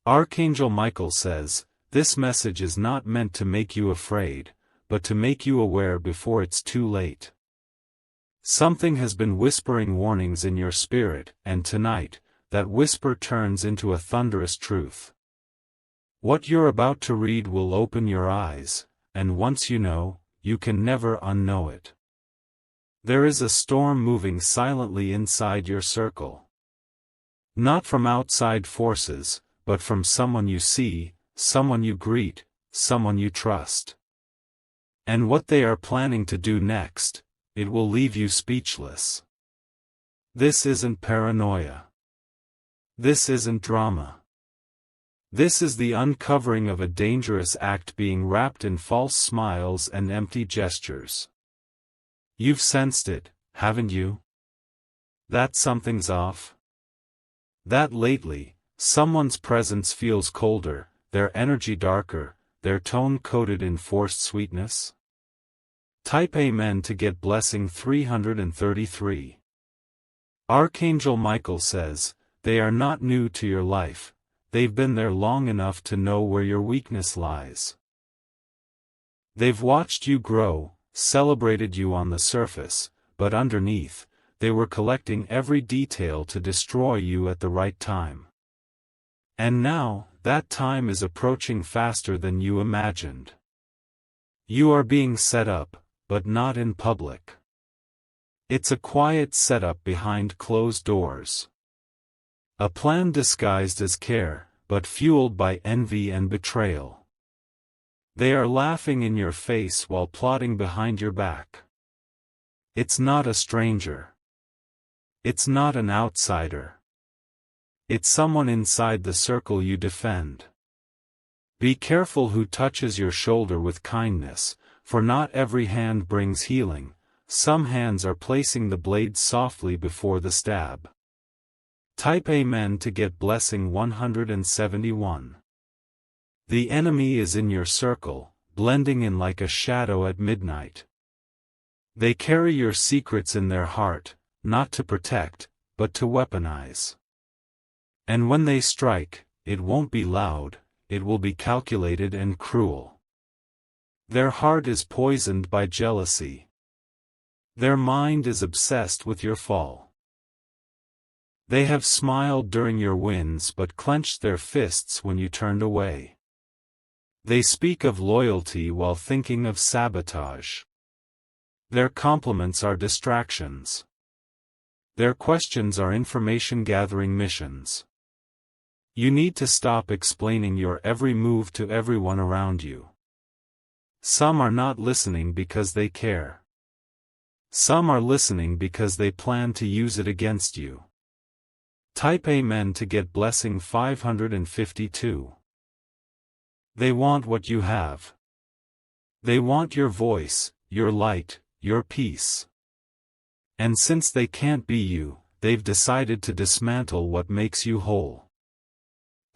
Archangel Michael says, this message is not meant to make you afraid, but to make you aware before it's too late. Something has been whispering warnings in your spirit, and tonight, that whisper turns into a thunderous truth. What you're about to read will open your eyes, and once you know, you can never unknow it. There is a storm moving silently inside your circle. Not from outside forces, but from someone you see, someone you greet, someone you trust. And what they are planning to do next, it will leave you speechless. This isn't paranoia. This isn't drama. This is the uncovering of a dangerous act being wrapped in false smiles and empty gestures. You've sensed it, haven't you? That something's off? That lately, someone's presence feels colder, their energy darker, their tone coated in forced sweetness? Type Amen to get blessing 333. Archangel Michael says, they are not new to your life, they've been there long enough to know where your weakness lies. They've watched you grow, celebrated you on the surface, but underneath, they were collecting every detail to destroy you at the right time. And now, that time is approaching faster than you imagined. You are being set up, but not in public. It's a quiet setup behind closed doors. A plan disguised as care, but fueled by envy and betrayal. They are laughing in your face while plotting behind your back. It's not a stranger. It's not an outsider. It's someone inside the circle you defend. Be careful who touches your shoulder with kindness, for not every hand brings healing, some hands are placing the blade softly before the stab. Type Amen to get blessing 171. The enemy is in your circle, blending in like a shadow at midnight. They carry your secrets in their heart, not to protect, but to weaponize. And when they strike, it won't be loud, it will be calculated and cruel. Their heart is poisoned by jealousy. Their mind is obsessed with your fall. They have smiled during your wins but clenched their fists when you turned away. They speak of loyalty while thinking of sabotage. Their compliments are distractions. Their questions are information-gathering missions. You need to stop explaining your every move to everyone around you. Some are not listening because they care. Some are listening because they plan to use it against you. Type Amen to get blessing 552. They want what you have. They want your voice, your light, your peace. And since they can't be you, they've decided to dismantle what makes you whole.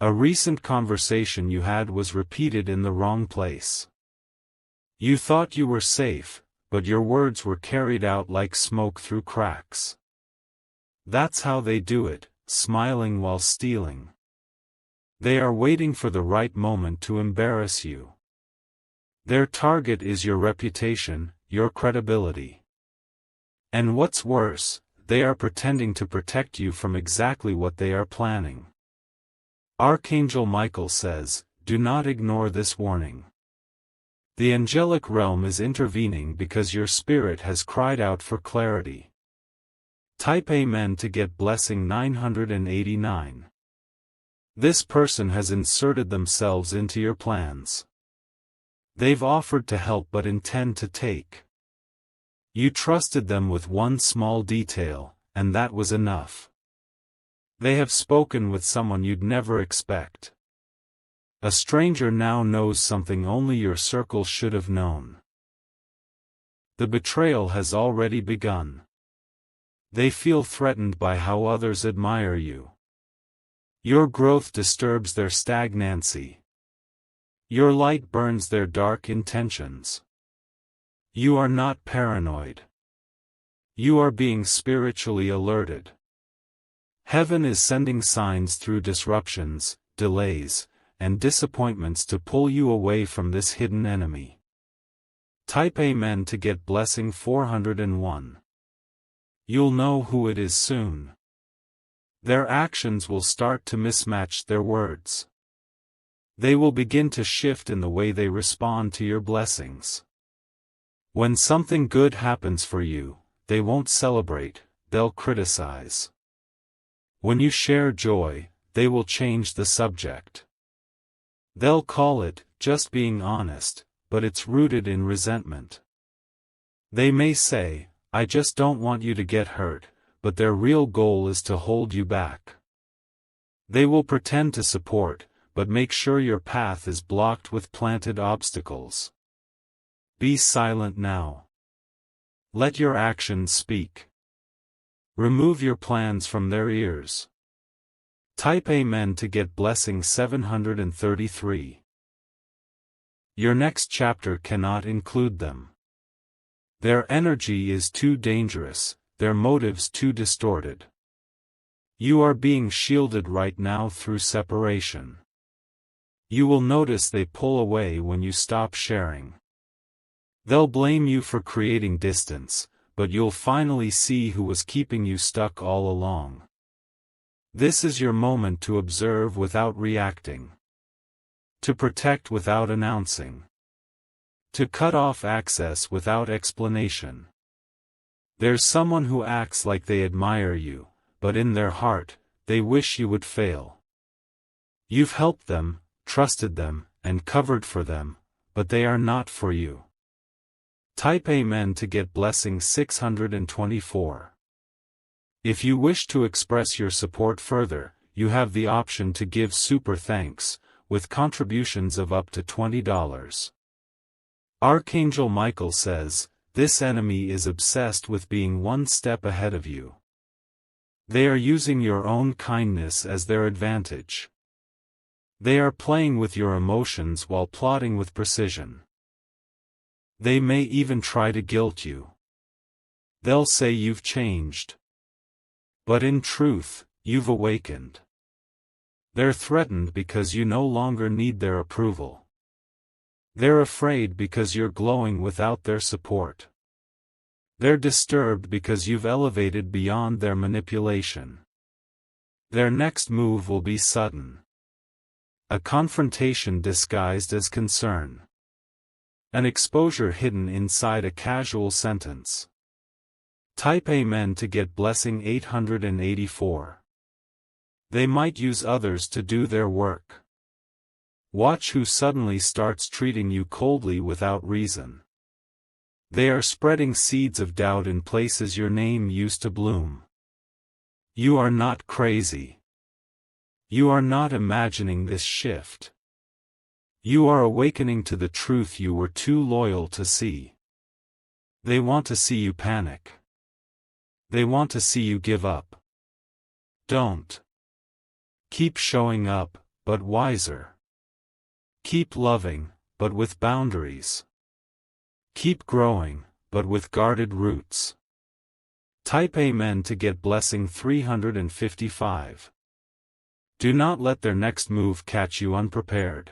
A recent conversation you had was repeated in the wrong place. You thought you were safe, but your words were carried out like smoke through cracks. That's how they do it, smiling while stealing. They are waiting for the right moment to embarrass you. Their target is your reputation, your credibility. And what's worse, they are pretending to protect you from exactly what they are planning. Archangel Michael says, do not ignore this warning. The angelic realm is intervening because your spirit has cried out for clarity. Type Amen to get blessing 989. This person has inserted themselves into your plans. They've offered to help but intend to take. You trusted them with one small detail, and that was enough. They have spoken with someone you'd never expect. A stranger now knows something only your circle should have known. The betrayal has already begun. They feel threatened by how others admire you. Your growth disturbs their stagnancy. Your light burns their dark intentions. You are not paranoid. You are being spiritually alerted. Heaven is sending signs through disruptions, delays, and disappointments to pull you away from this hidden enemy. Type Amen to get blessing 401. You'll know who it is soon. Their actions will start to mismatch their words. They will begin to shift in the way they respond to your blessings. When something good happens for you, they won't celebrate, they'll criticize. When you share joy, they will change the subject. They'll call it just being honest, but it's rooted in resentment. They may say, I just don't want you to get hurt, but their real goal is to hold you back. They will pretend to support, but make sure your path is blocked with planted obstacles. Be silent now. Let your actions speak. Remove your plans from their ears. Type Amen to get blessing 733. Your next chapter cannot include them. Their energy is too dangerous, their motives too distorted. You are being shielded right now through separation. You will notice they pull away when you stop sharing. They'll blame you for creating distance, but you'll finally see who was keeping you stuck all along. This is your moment to observe without reacting. To protect without announcing. To cut off access without explanation. There's someone who acts like they admire you, but in their heart, they wish you would fail. You've helped them, trusted them, and covered for them, but they are not for you. Type Amen to get blessing 624. If you wish to express your support further, you have the option to give super thanks, with contributions of up to $20. Archangel Michael says, this enemy is obsessed with being one step ahead of you. They are using your own kindness as their advantage. They are playing with your emotions while plotting with precision. They may even try to guilt you. They'll say you've changed. But in truth, you've awakened. They're threatened because you no longer need their approval. They're afraid because you're glowing without their support. They're disturbed because you've elevated beyond their manipulation. Their next move will be sudden. A confrontation disguised as concern. An exposure hidden inside a casual sentence. Type Amen to get blessing 884. They might use others to do their work. Watch who suddenly starts treating you coldly without reason. They are spreading seeds of doubt in places your name used to bloom. You are not crazy. You are not imagining this shift. You are awakening to the truth you were too loyal to see. They want to see you panic. They want to see you give up. Don't. Keep showing up, but wiser. Keep loving, but with boundaries. Keep growing, but with guarded roots. Type Amen to get blessing 355. Do not let their next move catch you unprepared.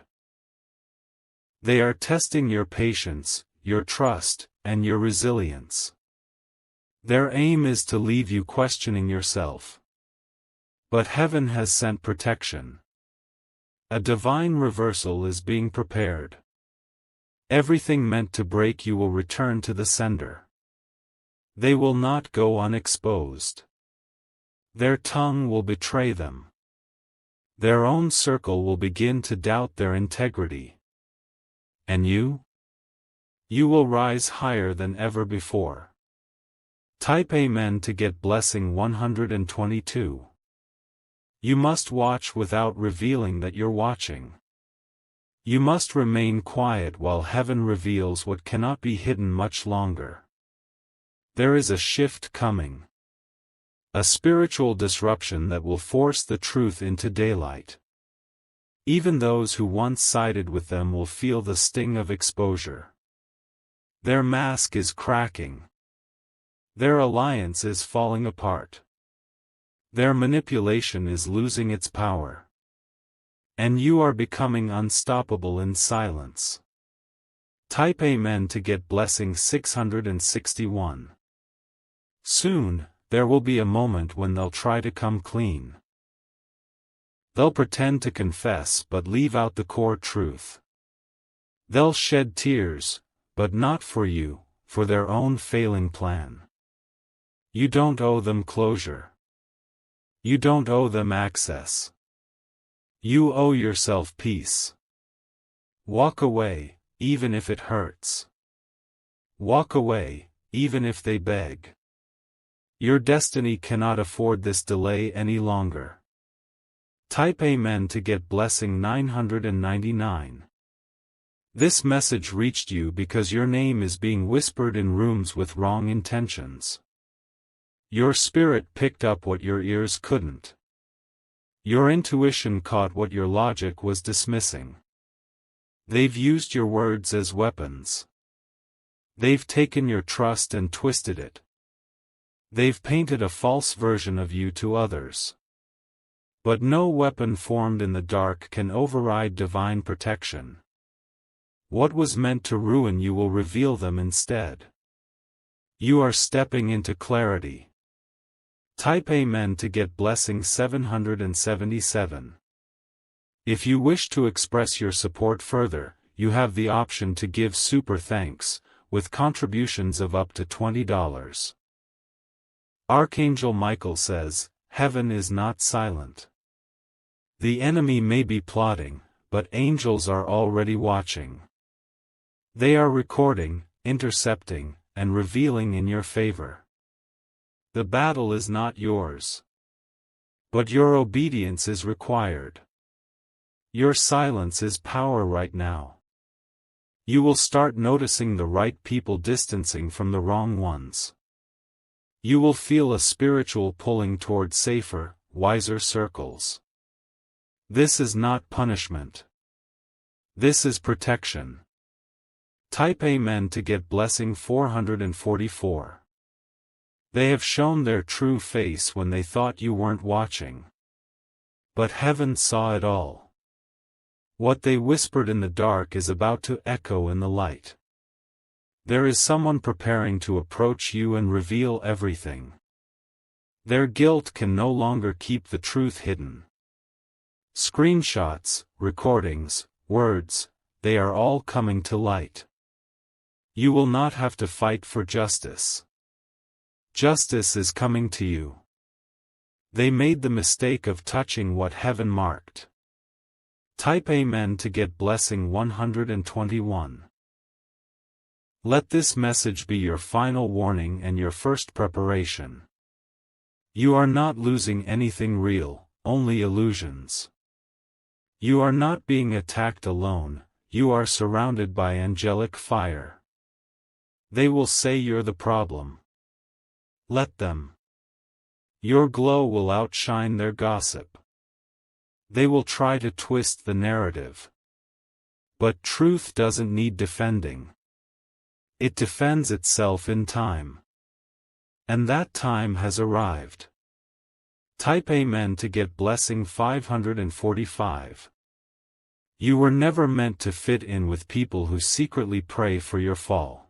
They are testing your patience, your trust, and your resilience. Their aim is to leave you questioning yourself. But heaven has sent protection. A divine reversal is being prepared. Everything meant to break you will return to the sender. They will not go unexposed. Their tongue will betray them. Their own circle will begin to doubt their integrity. And you? You will rise higher than ever before. Type Amen to get blessing 122. You must watch without revealing that you're watching. You must remain quiet while heaven reveals what cannot be hidden much longer. There is a shift coming. A spiritual disruption that will force the truth into daylight. Even those who once sided with them will feel the sting of exposure. Their mask is cracking. Their alliance is falling apart. Their manipulation is losing its power. And you are becoming unstoppable in silence. Type Amen to get blessing 661. Soon, there will be a moment when they'll try to come clean. They'll pretend to confess but leave out the core truth. They'll shed tears, but not for you, for their own failing plan. You don't owe them closure. You don't owe them access. You owe yourself peace. Walk away, even if it hurts. Walk away, even if they beg. Your destiny cannot afford this delay any longer. Type Amen to get blessing 999. This message reached you because your name is being whispered in rooms with wrong intentions. Your spirit picked up what your ears couldn't. Your intuition caught what your logic was dismissing. They've used your words as weapons. They've taken your trust and twisted it. They've painted a false version of you to others. But no weapon formed in the dark can override divine protection. What was meant to ruin you will reveal them instead. You are stepping into clarity. Type Amen to get blessing 777. If you wish to express your support further, you have the option to give super thanks, with contributions of up to $20. Archangel Michael says, "Heaven is not silent. The enemy may be plotting, but angels are already watching. They are recording, intercepting, and revealing in your favor. The battle is not yours. But your obedience is required. Your silence is power right now. You will start noticing the right people distancing from the wrong ones. You will feel a spiritual pulling toward safer, wiser circles. This is not punishment. This is protection." Type Amen to get blessing 444. They have shown their true face when they thought you weren't watching. But heaven saw it all. What they whispered in the dark is about to echo in the light. There is someone preparing to approach you and reveal everything. Their guilt can no longer keep the truth hidden. Screenshots, recordings, words, they are all coming to light. You will not have to fight for justice. Justice is coming to you. They made the mistake of touching what heaven marked. Type Amen to get blessing 121. Let this message be your final warning and your first preparation. You are not losing anything real, only illusions. You are not being attacked alone, you are surrounded by angelic fire. They will say you're the problem. Let them. Your glow will outshine their gossip. They will try to twist the narrative. But truth doesn't need defending. It defends itself in time. And that time has arrived. Type Amen to get blessing 545. You were never meant to fit in with people who secretly pray for your fall.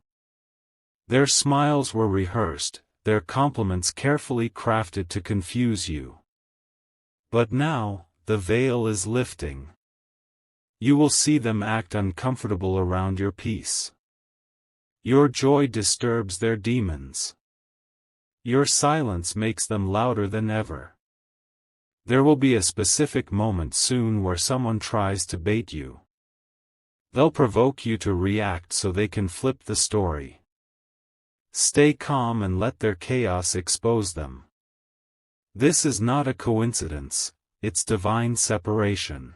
Their smiles were rehearsed, their compliments carefully crafted to confuse you. But now, the veil is lifting. You will see them act uncomfortable around your peace. Your joy disturbs their demons. Your silence makes them louder than ever. There will be a specific moment soon where someone tries to bait you. They'll provoke you to react so they can flip the story. Stay calm and let their chaos expose them. This is not a coincidence, it's divine separation.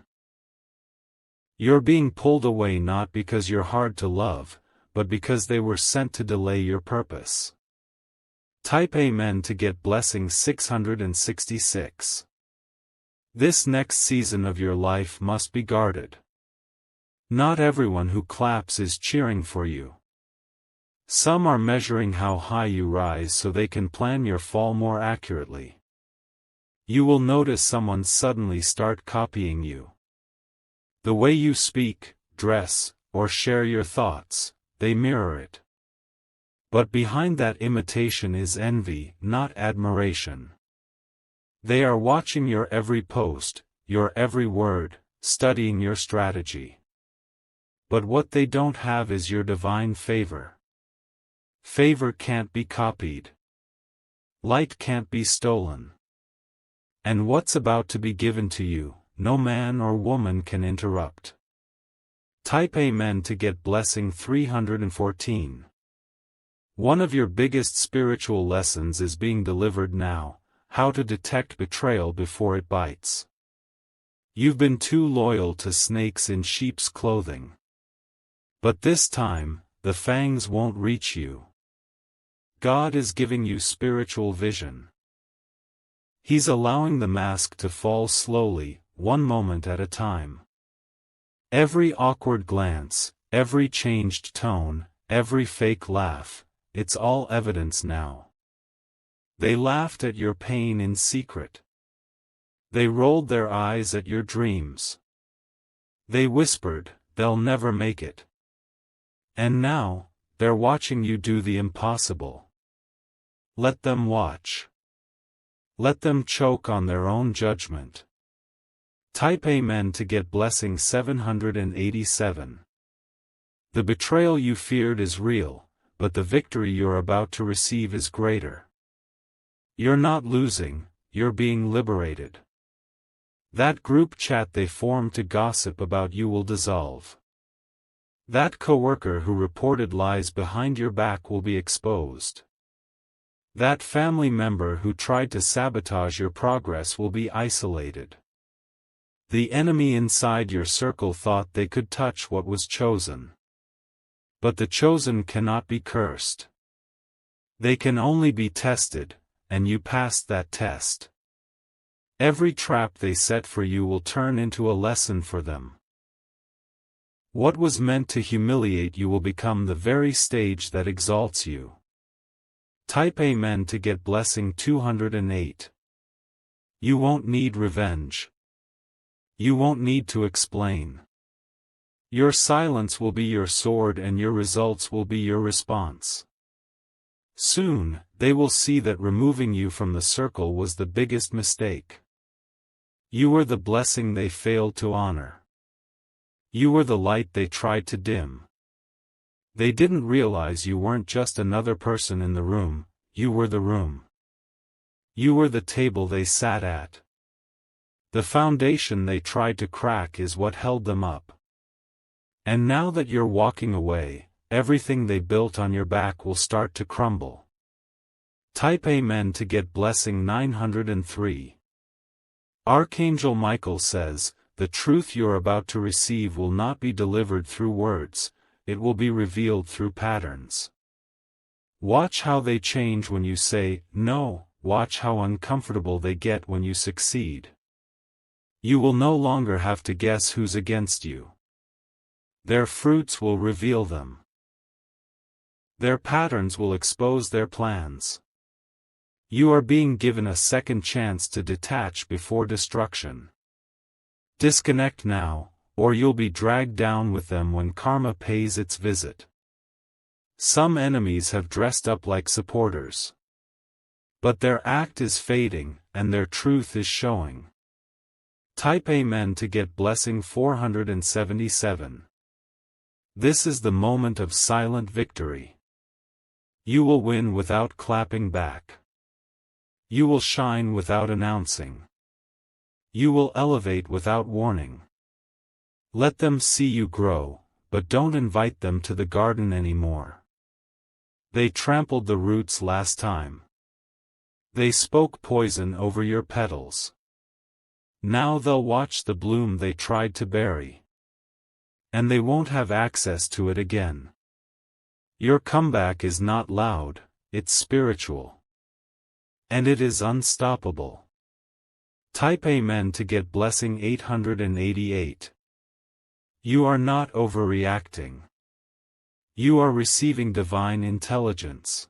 You're being pulled away not because you're hard to love, but because they were sent to delay your purpose. Type Amen to get blessing 666. This next season of your life must be guarded. Not everyone who claps is cheering for you. Some are measuring how high you rise so they can plan your fall more accurately. You will notice someone suddenly start copying you. The way you speak, dress, or share your thoughts, they mirror it. But behind that imitation is envy, not admiration. They are watching your every post, your every word, studying your strategy. But what they don't have is your divine favor. Favor can't be copied. Light can't be stolen. And what's about to be given to you, no man or woman can interrupt. Type Amen to get blessing 314. One of your biggest spiritual lessons is being delivered now: how to detect betrayal before it bites. You've been too loyal to snakes in sheep's clothing. But this time, the fangs won't reach you. God is giving you spiritual vision. He's allowing the mask to fall slowly, one moment at a time. Every awkward glance, every changed tone, every fake laugh, it's all evidence now. They laughed at your pain in secret. They rolled their eyes at your dreams. They whispered, "They'll never make it." And now, they're watching you do the impossible. Let them watch. Let them choke on their own judgment. Type Amen to get blessing 787. The betrayal you feared is real, but the victory you're about to receive is greater. You're not losing, you're being liberated. That group chat they formed to gossip about you will dissolve. That coworker who reported lies behind your back will be exposed. That family member who tried to sabotage your progress will be isolated. The enemy inside your circle thought they could touch what was chosen. But the chosen cannot be cursed. They can only be tested, and you passed that test. Every trap they set for you will turn into a lesson for them. What was meant to humiliate you will become the very stage that exalts you. Type Amen to get blessing 208. You won't need revenge. You won't need to explain. Your silence will be your sword and your results will be your response. Soon, they will see that removing you from the circle was the biggest mistake. You were the blessing they failed to honor. You were the light they tried to dim. They didn't realize you weren't just another person in the room, you were the room. You were the table they sat at. The foundation they tried to crack is what held them up. And now that you're walking away, everything they built on your back will start to crumble. Type Amen to get blessing 903. Archangel Michael says, the truth you're about to receive will not be delivered through words, it will be revealed through patterns. Watch how they change when you say, no, watch how uncomfortable they get when you succeed. You will no longer have to guess who's against you. Their fruits will reveal them. Their patterns will expose their plans. You are being given a second chance to detach before destruction. Disconnect now, or you'll be dragged down with them when karma pays its visit. Some enemies have dressed up like supporters. But their act is fading, and their truth is showing. Type Amen to get blessing 477. This is the moment of silent victory. You will win without clapping back. You will shine without announcing. You will elevate without warning. Let them see you grow, but don't invite them to the garden anymore. They trampled the roots last time. They spoke poison over your petals. Now they'll watch the bloom they tried to bury. And they won't have access to it again. Your comeback is not loud, it's spiritual. And it is unstoppable. Type Amen to get blessing 888. You are not overreacting. You are receiving divine intelligence.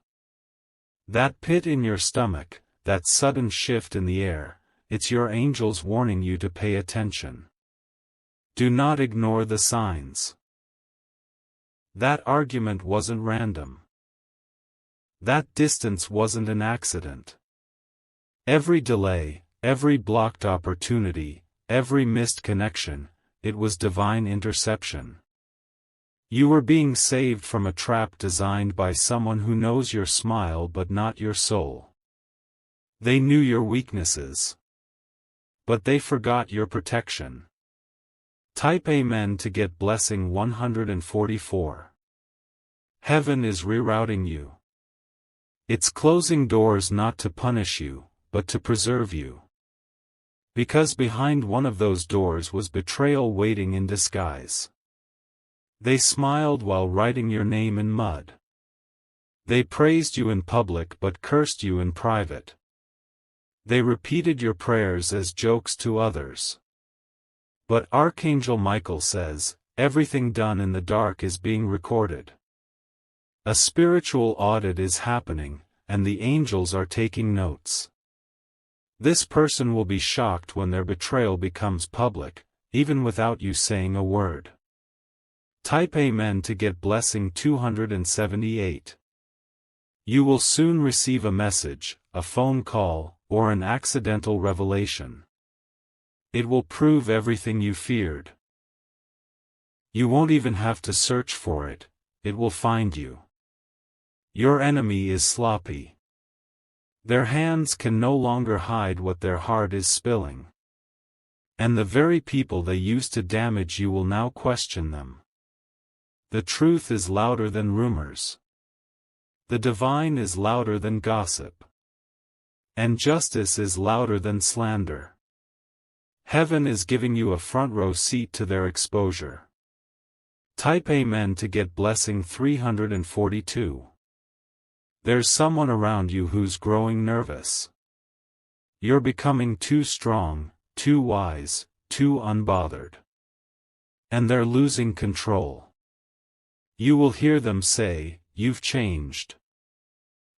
That pit in your stomach, that sudden shift in the air, it's your angels warning you to pay attention. Do not ignore the signs. That argument wasn't random. That distance wasn't an accident. Every delay, every blocked opportunity, every missed connection, it was divine interception. You were being saved from a trap designed by someone who knows your smile but not your soul. They knew your weaknesses. But they forgot your protection. Type Amen to get blessing 144. Heaven is rerouting you. It's closing doors not to punish you, but to preserve you. Because behind one of those doors was betrayal waiting in disguise. They smiled while writing your name in mud. They praised you in public but cursed you in private. They repeated your prayers as jokes to others. But Archangel Michael says, everything done in the dark is being recorded. A spiritual audit is happening, and the angels are taking notes. This person will be shocked when their betrayal becomes public, even without you saying a word. Type Amen to get blessing 278. You will soon receive a message, a phone call, or an accidental revelation. It will prove everything you feared. You won't even have to search for it, it will find you. Your enemy is sloppy. Their hands can no longer hide what their heart is spilling. And the very people they used to damage you will now question them. The truth is louder than rumors. The divine is louder than gossip. And justice is louder than slander. Heaven is giving you a front row seat to their exposure. Type Amen to get blessing 342. There's someone around you who's growing nervous. You're becoming too strong, too wise, too unbothered. And they're losing control. You will hear them say, "You've changed."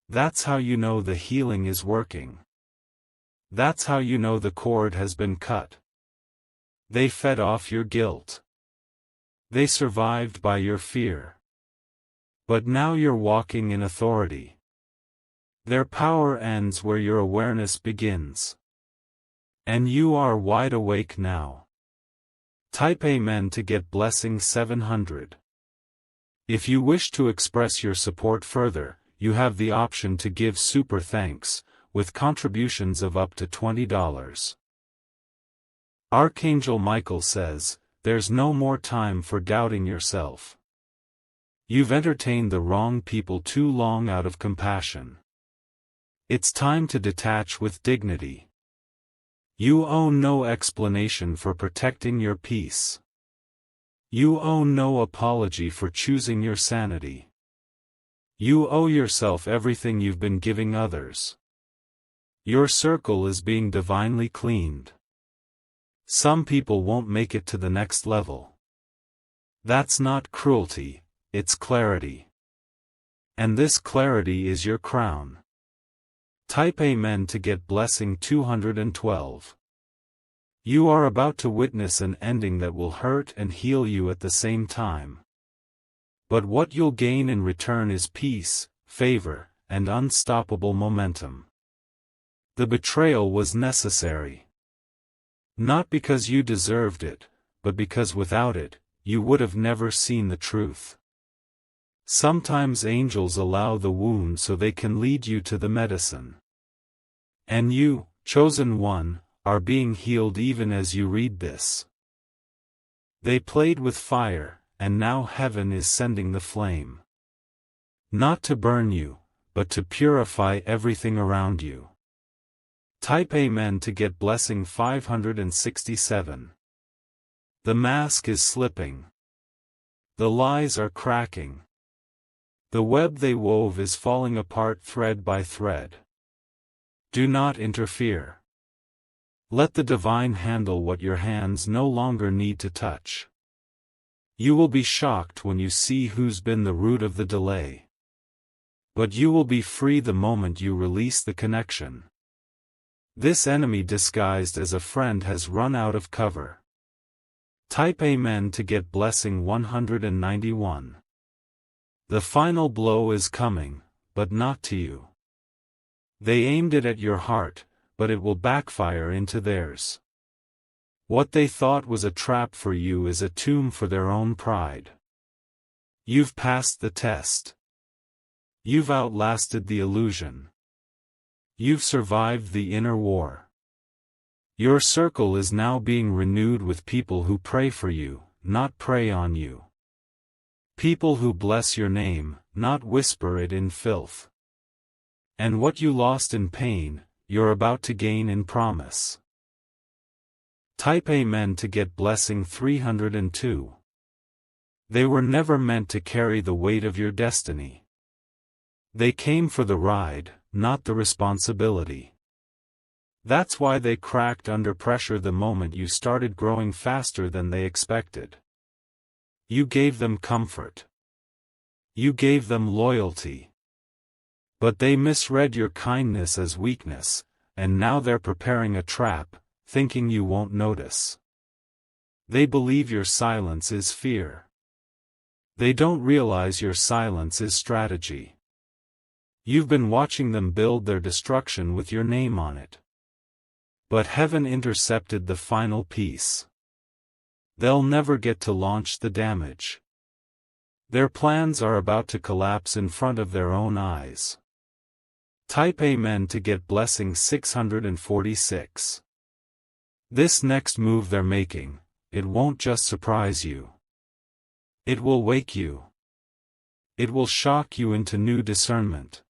That's how you know the healing is working. That's how you know the cord has been cut. They fed off your guilt. They survived by your fear. But now you're walking in authority. Their power ends where your awareness begins. And you are wide awake now. Type Amen to get blessing 700. If you wish to express your support further, you have the option to give super thanks, with contributions of up to $20. Archangel Michael says, there's no more time for doubting yourself. You've entertained the wrong people too long out of compassion. It's time to detach with dignity. You owe no explanation for protecting your peace. You owe no apology for choosing your sanity. You owe yourself everything you've been giving others. Your circle is being divinely cleaned. Some people won't make it to the next level. That's not cruelty, it's clarity. And this clarity is your crown. Type Amen to get blessing 212. You are about to witness an ending that will hurt and heal you at the same time. But what you'll gain in return is peace, favor, and unstoppable momentum. The betrayal was necessary. Not because you deserved it, but because without it, you would have never seen the truth. Sometimes angels allow the wound so they can lead you to the medicine. And you, chosen one, are being healed even as you read this. They played with fire, and now heaven is sending the flame. Not to burn you, but to purify everything around you. Type Amen to get blessing 567. The mask is slipping. The lies are cracking. The web they wove is falling apart thread by thread. Do not interfere. Let the divine handle what your hands no longer need to touch. You will be shocked when you see who's been the root of the delay. But you will be free the moment you release the connection. This enemy disguised as a friend has run out of cover. Type Amen to get blessing 191. The final blow is coming, but not to you. They aimed it at your heart, but it will backfire into theirs. What they thought was a trap for you is a tomb for their own pride. You've passed the test. You've outlasted the illusion. You've survived the inner war. Your circle is now being renewed with people who pray for you, not prey on you. People who bless your name, not whisper it in filth. And what you lost in pain, you're about to gain in promise. Type Amen to get blessing 302. They were never meant to carry the weight of your destiny. They came for the ride, not the responsibility. That's why they cracked under pressure the moment you started growing faster than they expected. You gave them comfort. You gave them loyalty. But they misread your kindness as weakness, and now they're preparing a trap, thinking you won't notice. They believe your silence is fear. They don't realize your silence is strategy. You've been watching them build their destruction with your name on it. But heaven intercepted the final piece. They'll never get to launch the damage. Their plans are about to collapse in front of their own eyes. Type Amen to get blessing 646. This next move they're making, it won't just surprise you. It will wake you. It will shock you into new discernment.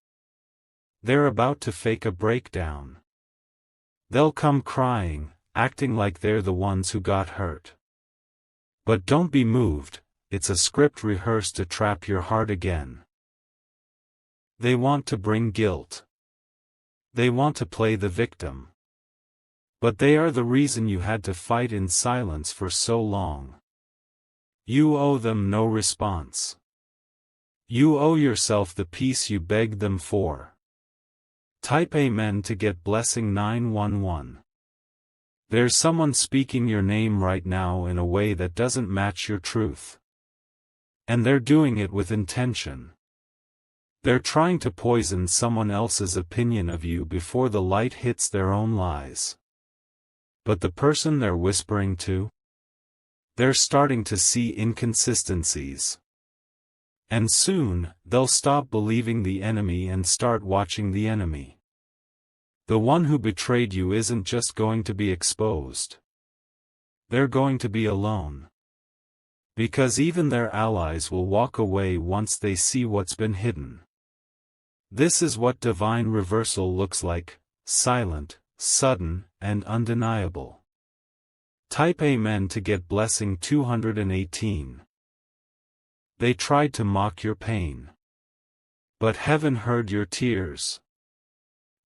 They're about to fake a breakdown. They'll come crying, acting like they're the ones who got hurt. But don't be moved, it's a script rehearsed to trap your heart again. They want to bring guilt. They want to play the victim. But they are the reason you had to fight in silence for so long. You owe them no response. You owe yourself the peace you begged them for. Type Amen to get blessing 911. There's someone speaking your name right now in a way that doesn't match your truth. And they're doing it with intention. They're trying to poison someone else's opinion of you before the light hits their own lies. But the person they're whispering to? They're starting to see inconsistencies. And soon, they'll stop believing the enemy and start watching the enemy. The one who betrayed you isn't just going to be exposed. They're going to be alone. Because even their allies will walk away once they see what's been hidden. This is what divine reversal looks like, silent, sudden, and undeniable. Type Amen to get blessing 218. They tried to mock your pain. But heaven heard your tears.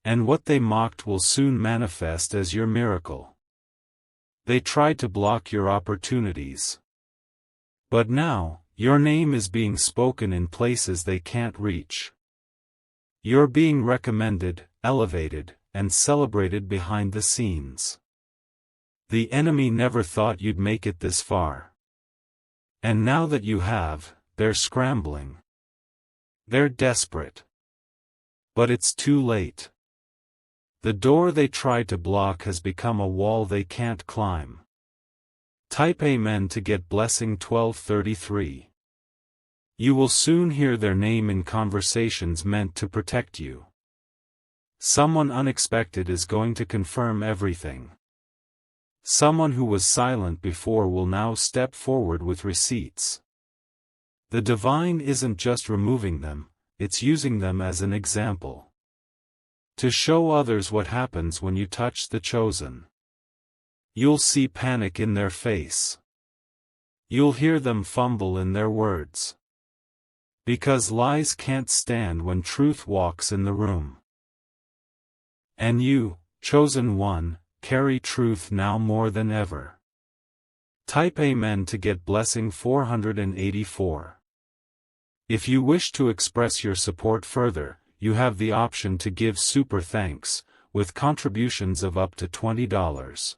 And what they mocked will soon manifest as your miracle. They tried to block your opportunities. But now, your name is being spoken in places they can't reach. You're being recommended, elevated, and celebrated behind the scenes. The enemy never thought you'd make it this far. And now that you have, they're scrambling. They're desperate. But it's too late. The door they tried to block has become a wall they can't climb. Type Amen to get blessing 1233. You will soon hear their name in conversations meant to protect you. Someone unexpected is going to confirm everything. Someone who was silent before will now step forward with receipts. The divine isn't just removing them, it's using them as an example. To show others what happens when you touch the chosen. You'll see panic in their face. You'll hear them fumble in their words. Because lies can't stand when truth walks in the room. And you, chosen one, carry truth now more than ever. Type Amen to get blessing 484. If you wish to express your support further, you have the option to give super thanks, with contributions of up to $20.